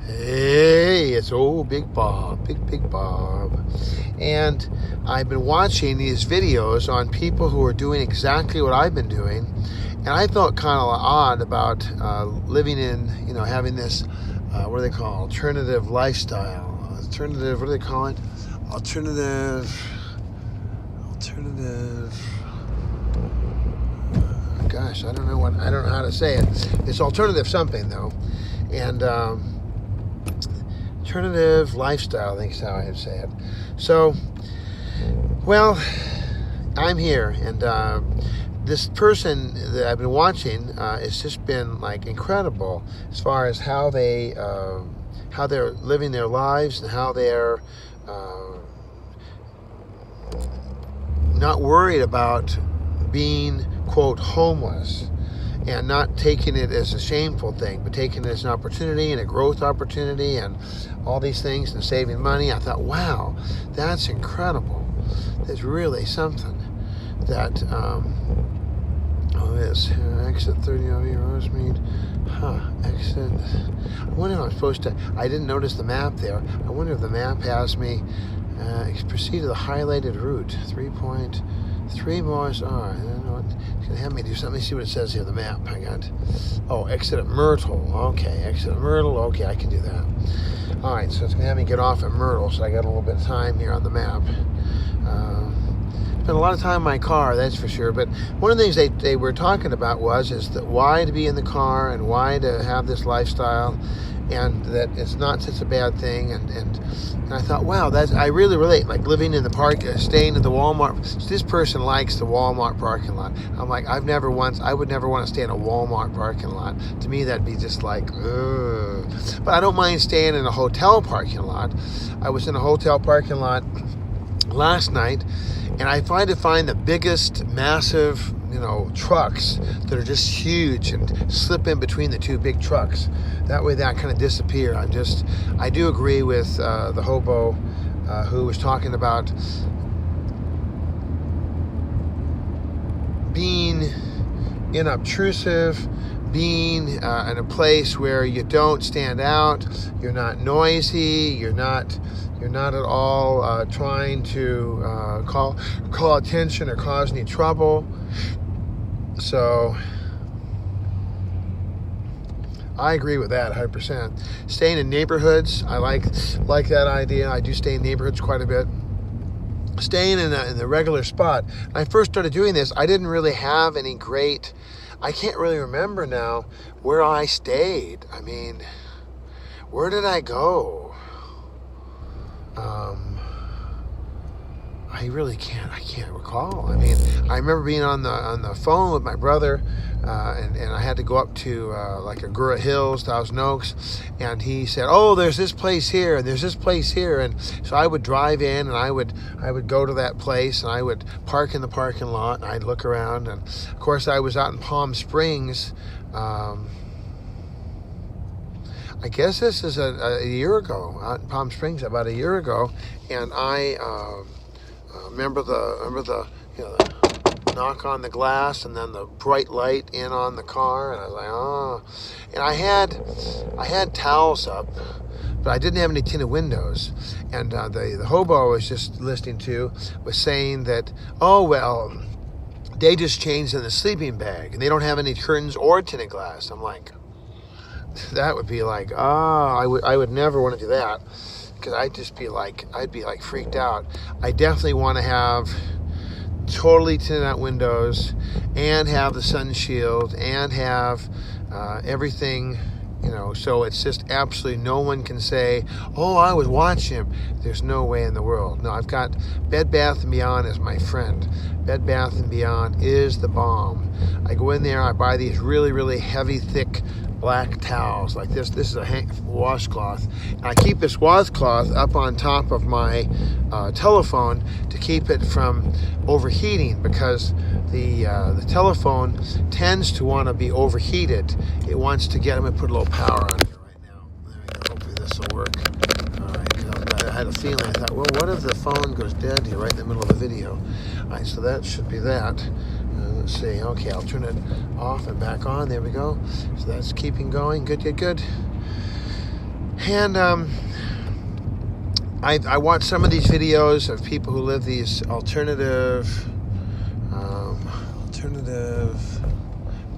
Hey, it's old Big Bob, Big Bob. And I've been watching these videos on people who are doing exactly what I've been doing. And I felt kind of odd about living in, having this, what do they call it? Alternative lifestyle. Alternative, what do they call it? Alternative. Gosh, I don't know how to say it. It's alternative something though. And, alternative lifestyle, I think is how I would say it. So, well, I'm here, and this person that I've been watching, it's just been like incredible as far as how they're living their lives and how they're not worried about being, quote, homeless, and not taking it as a shameful thing, but taking it as an opportunity and a growth opportunity and all these things and saving money. I thought, wow, that's incredible. That's really something. That, exit 30 over here, Rosemead. Exit. I wonder if I'm supposed to, I didn't notice the map there. I wonder if the map has me, proceed to the highlighted route, 3.3 miles. I don't know. It's going to have me do something. Let me see what it says here, the map. I got, exit at Myrtle. Okay, exit at Myrtle. Okay, I can do that. All right, so it's going to have me get off at Myrtle, so I got a little bit of time here on the map. Spent a lot of time in my car, that's for sure. But one of the things they were talking about is that why to be in the car and why to have this lifestyle, and that it's not such a bad thing. And I thought, wow, I really relate. Like living in the park, staying at the Walmart. This person likes the Walmart parking lot. I'm like, I would never want to stay in a Walmart parking lot. To me, that'd be just like, ugh. But I don't mind staying in a hotel parking lot. I was in a hotel parking lot last night, and I tried to find the biggest, massive, trucks that are just huge and slip in between the two big trucks. That way that kind of disappear. I do agree with the hobo who was talking about being unobtrusive, being in a place where you don't stand out, you're not noisy, you're not at all trying to call attention or cause any trouble. So I agree with that 100%. Staying in neighborhoods, I like that idea. I do stay in neighborhoods quite a bit. Staying in the regular spot. When I first started doing this, I didn't really have any great, I can't really remember now where I stayed. I mean, where did I go? I can't recall. I mean, I remember being on the phone with my brother, and I had to go up to like Agoura Hills, Thousand Oaks, and he said, there's this place here, and there's this place here, and so I would drive in, and I would go to that place, and I would park in the parking lot, and I'd look around, and of course I was out in Palm Springs. I guess this is a year ago, out in Palm Springs, about a year ago, and I remember the the knock on the glass and then the bright light in on the car, and I was like, and I had towels up, but I didn't have any tinted windows, and the hobo I was just listening to was saying that, they just changed in the sleeping bag and they don't have any curtains or tinted glass. I'm like, that would be like, I would never want to do that, because I'd be like freaked out. I definitely want to have totally tinted out windows and have the sun shield and have everything, so it's just absolutely no one can say, I was watching him. There's no way in the world. No, I've got Bed Bath & Beyond as my friend. Bed Bath & Beyond is the bomb. I go in there, I buy these really, really heavy, thick black towels like this. This is a washcloth. And I keep this washcloth up on top of my telephone to keep it from overheating, because the telephone tends to want to be overheated. It wants to get them and put a little power on here right now. There we go. Hopefully this will work. All right. I had a feeling. I thought, what if the phone goes dead here right in the middle of the video? All right, so that should be that. Let's see. Okay, I'll turn it off and back on. There we go. So that's keeping going. Good. And I watch some of these videos of people who live these alternative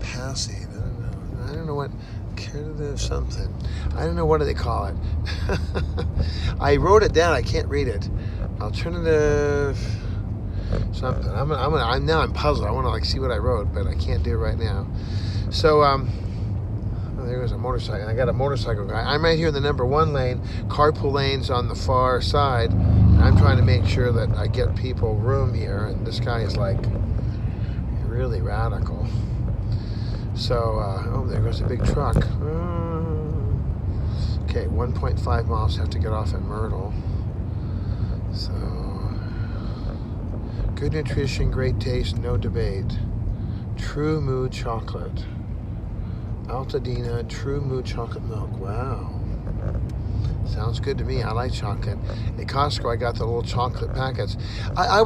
passing. I don't know what alternative something. I don't know what do they call it. I wrote it down. I can't read it. Alternative something. I'm puzzled. I want to like see what I wrote, but I can't do it right now. So there goes a motorcycle. I got a motorcycle guy. I'm right here in the number 1 lane. Carpool lane's on the far side. I'm trying to make sure that I get people room here, and this guy is like really radical. So, oh, there goes a big truck. Okay, 1.5 miles, have to get off at Myrtle. So, good nutrition, great taste, no debate. True Mood chocolate. Altadena True Mood chocolate milk. Wow. Sounds good to me. I like chocolate. At Costco, I got the little chocolate packets. I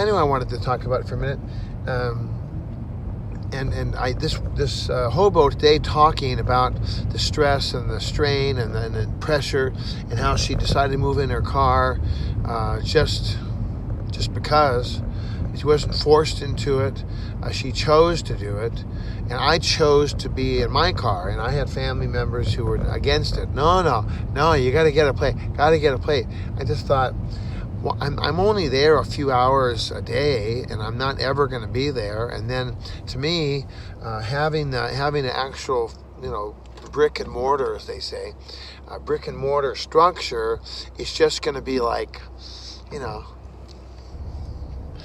knew I wanted to talk about it for a minute. This hobo today talking about the stress and the strain and the pressure and how she decided to move in her car just because she wasn't forced into it. She chose to do it, and I chose to be in my car, and I had family members who were against it. No, you got to get a plate. I just thought, well, I'm only there a few hours a day, and I'm not ever going to be there. And then, to me, having an actual, brick and mortar, as they say, brick and mortar structure is just going to be like,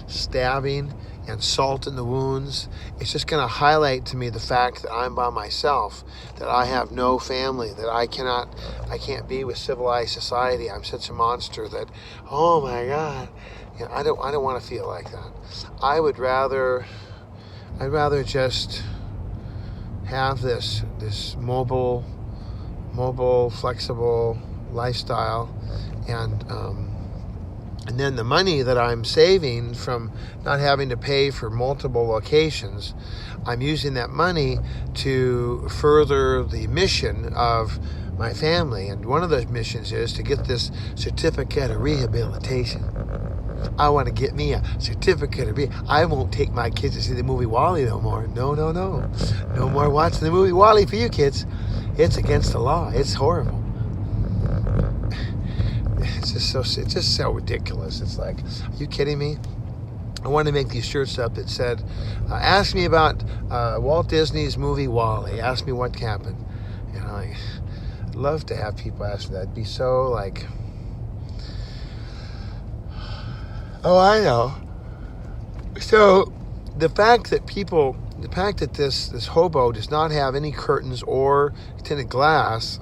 stabbing and salt in the wounds. It's just going to highlight to me the fact that I'm by myself, that I have no family, that I can't be with civilized society. I'm such a monster that, oh my God, I don't want to feel like that. I'd rather just have this mobile, flexible lifestyle, and then the money that I'm saving from not having to pay for multiple locations, I'm using that money to further the mission of my family. And one of those missions is to get this certificate of rehabilitation. I want to get me a certificate of I won't take my kids to see the movie WALL-E no more. No. No more watching the movie WALL-E for you kids. It's against the law. It's horrible. It's just so ridiculous. It's like, are you kidding me? I wanted to make these shirts up that said, ask me about Walt Disney's movie WALL-E. Ask me what happened. I'd love to have people ask me that. It'd be so like, oh, I know. So the fact that this hobo does not have any curtains or tinted glass,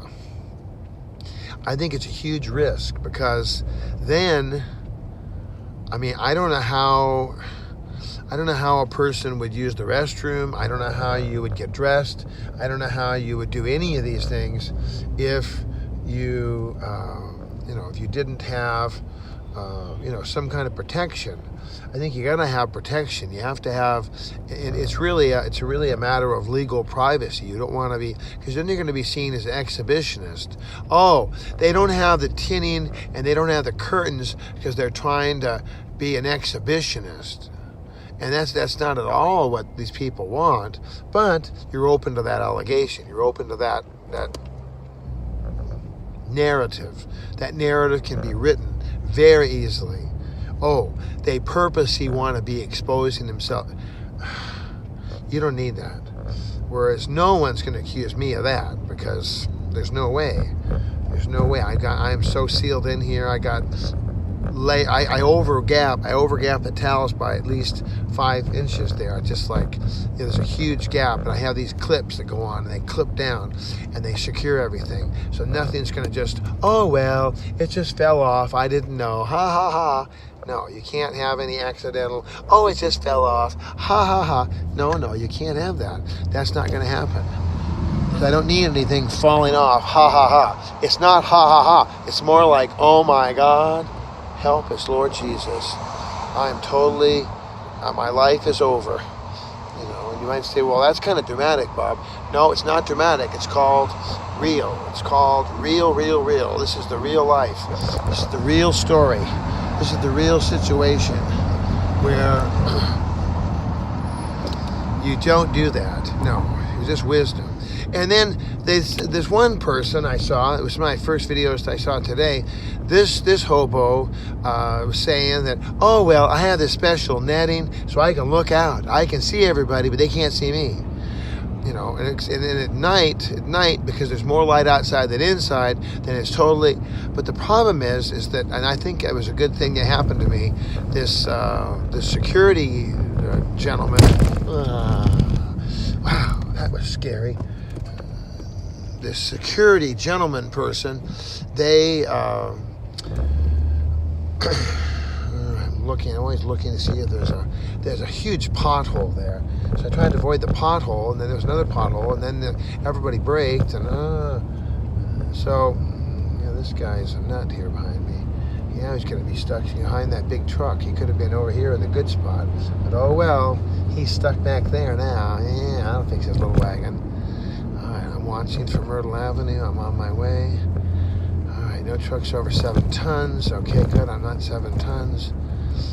I think it's a huge risk, because then, I don't know how a person would use the restroom. I don't know how you would get dressed. I don't know how you would do any of these things if you, if you didn't have, some kind of protection. I think you gotta have protection. You have to have. It's really a matter of legal privacy. You don't want to be, because then you're going to be seen as an exhibitionist. Oh, they don't have the tinning and they don't have the curtains because they're trying to be an exhibitionist, and that's not at all what these people want. But you're open to that allegation. You're open to that narrative. That narrative can be written very easily. Oh, they purposely want to be exposing themselves. You don't need that. Whereas no one's going to accuse me of that, because there's no way. There's no way. I'm so sealed in here. I overgap the towels by at least 5 inches there. Just like, there's a huge gap, and I have these clips that go on, and they clip down, and they secure everything. So nothing's going to just, oh, well, it just fell off. I didn't know. Ha, ha, ha. No, you can't have any accidental, oh, it just fell off. Ha, ha, ha. No, you can't have that. That's not going to happen. I don't need anything falling off. Ha, ha, ha. It's not ha, ha, ha. It's more like, oh, my God. Help us, Lord Jesus. I'm totally, my life is over. And you might say, well, that's kind of dramatic, Bob. No, it's not dramatic. It's called real. It's called real, real, real. This is the real life. This is the real story. This is the real situation where you don't do that. No, it's just wisdom. And then there's one person I saw. It was my first videos I saw today. This hobo was saying that, oh well, I have this special netting so I can look out. I can see everybody, but they can't see me. You know, and at night, because there's more light outside than inside, then it's totally. But the problem is that, and I think it was a good thing that happened to me. This security gentleman. Wow, that was scary. This security gentleman person, they. I'm always looking to see if there's a huge pothole there. So I tried to avoid the pothole, and then there was another pothole, and then everybody braked, and so yeah, this guy's a nut here behind me. Yeah, he's going to be stuck behind that big truck. He could have been over here in the good spot, but oh well, he's stuck back there now. Yeah, I'll fix his little wagon. All right, I'm watching from Myrtle Avenue. I'm on my way. All right, no trucks over 7 tons. Okay, good. I'm not 7 tons.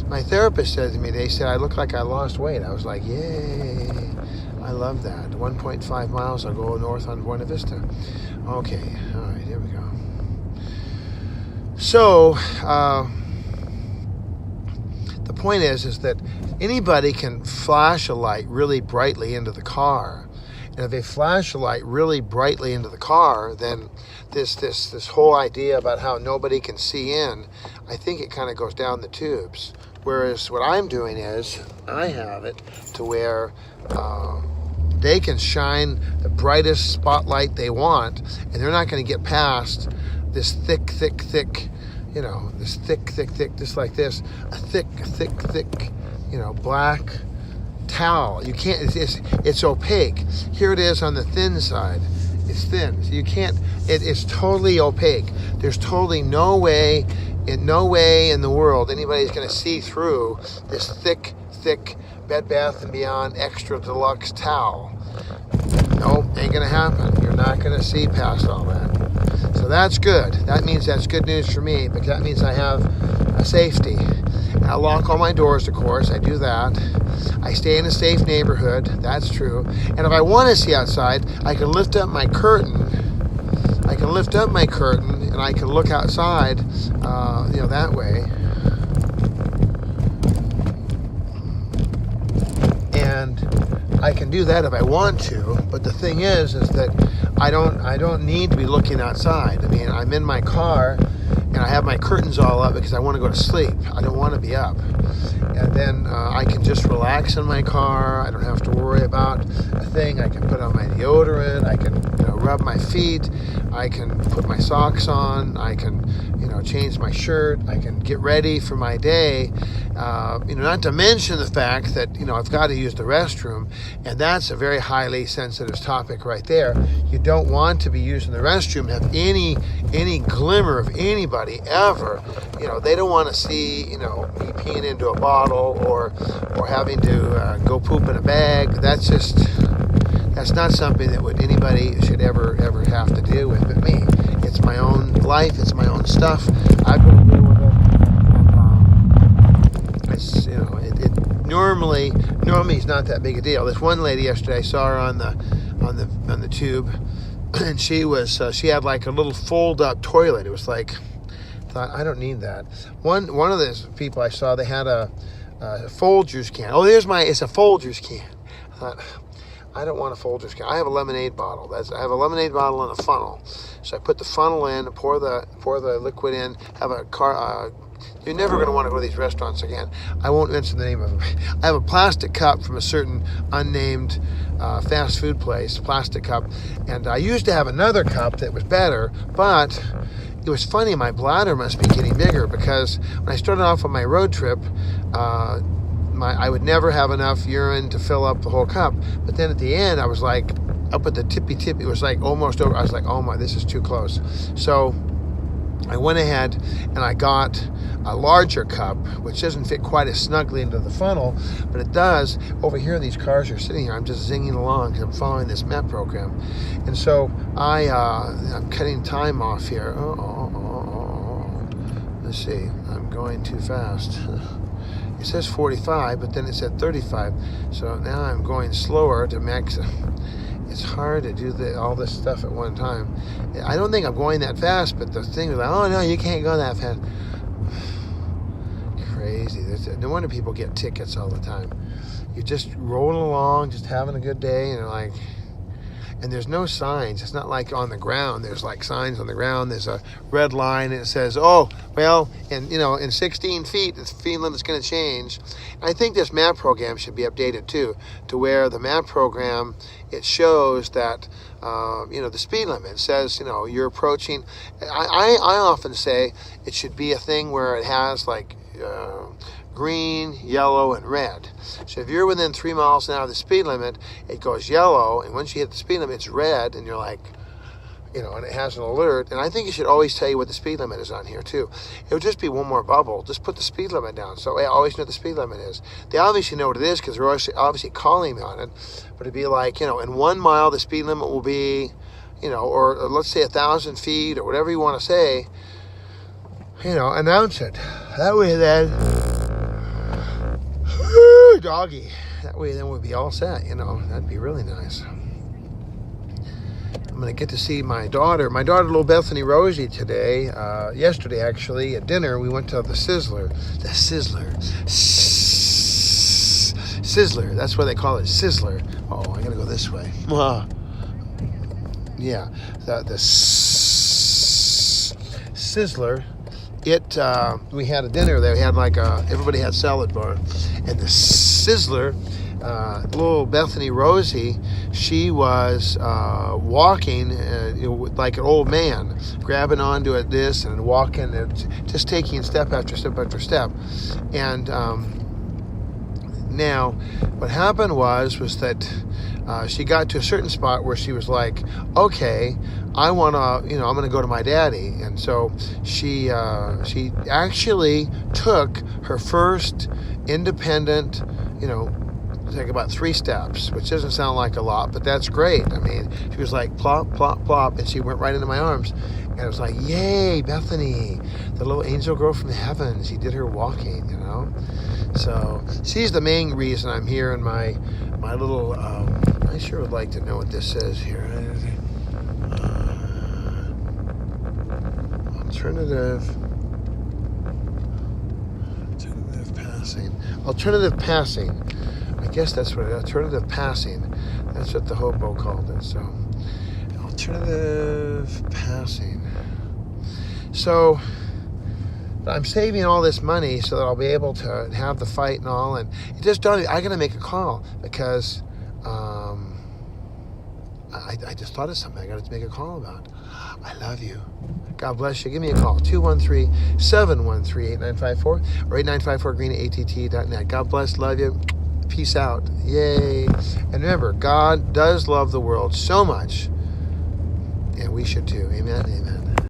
My therapist said to me, they said I look like I lost weight. I was like, yay, I love that. 1.5 miles, I'll go north on Buena Vista. Okay, all right, here we go. So, the point is that anybody can flash a light really brightly into the car. And if they flash a light really brightly into the car, then this whole idea about how nobody can see in, I think it kind of goes down the tubes. Whereas what I'm doing is I have it to where they can shine the brightest spotlight they want, and they're not going to get past this thick, you know, this thick, just like this, a thick, you know, black towel. You can't, it's opaque. Here it is on the thin side. It's thin, so you can't, it's totally opaque. There's totally no way in the world anybody's going to see through this thick Bed Bath & Beyond extra deluxe towel. No, ain't going to happen. You're not going to see past all that. So that's good. That means that's good news for me, because that means I have a safety. I lock all my doors, of course. I do that. I stay in a safe neighborhood. That's true. And if I want to see outside, I can lift up my curtain. And I can look outside, you know, that way. And I can do that if I want to. But the thing is that I don't need to be looking outside. I mean, I'm in my car and I have my curtains all up because I want to go to sleep. I don't want to be up. And then I can just relax in my car. I don't have to worry about a thing. I can put on my deodorant. I can, you know, rub my feet. I can put my socks on. I can, you know, change my shirt. I can get ready for my day. You know, not to mention the fact that, you know, I've got to use the restroom, and that's a very highly sensitive topic right there. You don't want to be using the restroom, have any glimmer of anybody ever. You know, they don't want to see, you know, me peeing into a bottle or having to go poop in a bag. That's not something that anybody should ever have to deal with but me. It's my own life. It's my own stuff. I've got to deal with it. It's, you know, it normally it's not that big a deal. This one lady yesterday, I saw her on the tube, and she had like a little fold up toilet. It was like, I thought, I don't need that. One of those people I saw, they had a Folgers can. Oh, it's a Folgers can. I thought, I don't want a Folgers can. I have a lemonade bottle. I have a lemonade bottle and a funnel. So I put the funnel in, pour the liquid in, have a car. You're never going to want to go to these restaurants again. I won't mention the name of them. I have a plastic cup from a certain unnamed fast food place, plastic cup. And I used to have another cup that was better, but it was funny, my bladder must be getting bigger, because when I started off on my road trip, I would never have enough urine to fill up the whole cup. But then at the end, I was like, up at the tippy tip, it was like almost over. I was like, oh my, this is too close. So I went ahead and I got a larger cup, which doesn't fit quite as snugly into the funnel, but it does. Over here, these cars are sitting here. I'm just zinging along because I'm following this map program. And so I'm cutting time off here. Let's see. I'm going too fast. It says 45, but then it said 35. So now I'm going slower to max. It's hard to do all this stuff at one time. I don't think I'm going that fast, but the thing is like, oh no, you can't go that fast. Crazy. No wonder people get tickets all the time. You're just rolling along, just having a good day, and like, and there's no signs. It's not like on the ground. There's like signs on the ground. There's a red line and it says, oh, well, and in 16 feet, the speed limit's going to change. I think this map program should be updated too, to where the map program, it shows that, the speed limit says, you're approaching. I often say it should be a thing where it has like, green, yellow, and red. So if you're within 3 miles an hour of the speed limit, it goes yellow, and once you hit the speed limit, it's red, and you're like, and it has an alert. And I think it should always tell you what the speed limit is on here too. It would just be one more bubble. Just put the speed limit down, so I always know what the speed limit is. They obviously know what it is because they're obviously calling me on it. But it'd be like, in 1 mile, the speed limit will be, or let's say 1,000 feet or whatever you want to say. Announce it. That way then, doggy. That way then we'd be all set, That'd be really nice. I'm going to get to see my daughter, little Bethany Rosie today. Yesterday, actually, at dinner, we went to the Sizzler. The Sizzler. Sizzler. That's what they call it, Sizzler. Oh, I got to go this way. Yeah. The Sizzler. We had a dinner there. We had everybody had salad bar, and the Sizzler, little Bethany Rosie, she was walking like an old man, grabbing onto this and walking, and just taking step after step after step. And now, what happened was that she got to a certain spot where she was like, okay, I want to, I'm going to go to my daddy. And so she actually took her first independent, like about 3 steps, which doesn't sound like a lot, but that's great. I mean, she was like plop, plop, plop, and she went right into my arms. And it was like, yay, Bethany, the little angel girl from heaven. She did her walking, So she's the main reason I'm here in my little, I sure would like to know what this says here. Alternative passing. I guess that's what alternative passing. That's what the hobo called it. So, alternative passing. So, I'm saving all this money so that I'll be able to have the fight and all. And it just I got to make a call because I just thought of something I got to make a call about. I love you. God bless you. Give me a call, 213-713-8954 or 8954green@att.net. God bless. Love you. Peace out. Yay. And remember, God does love the world so much, and we should too. Amen. Amen.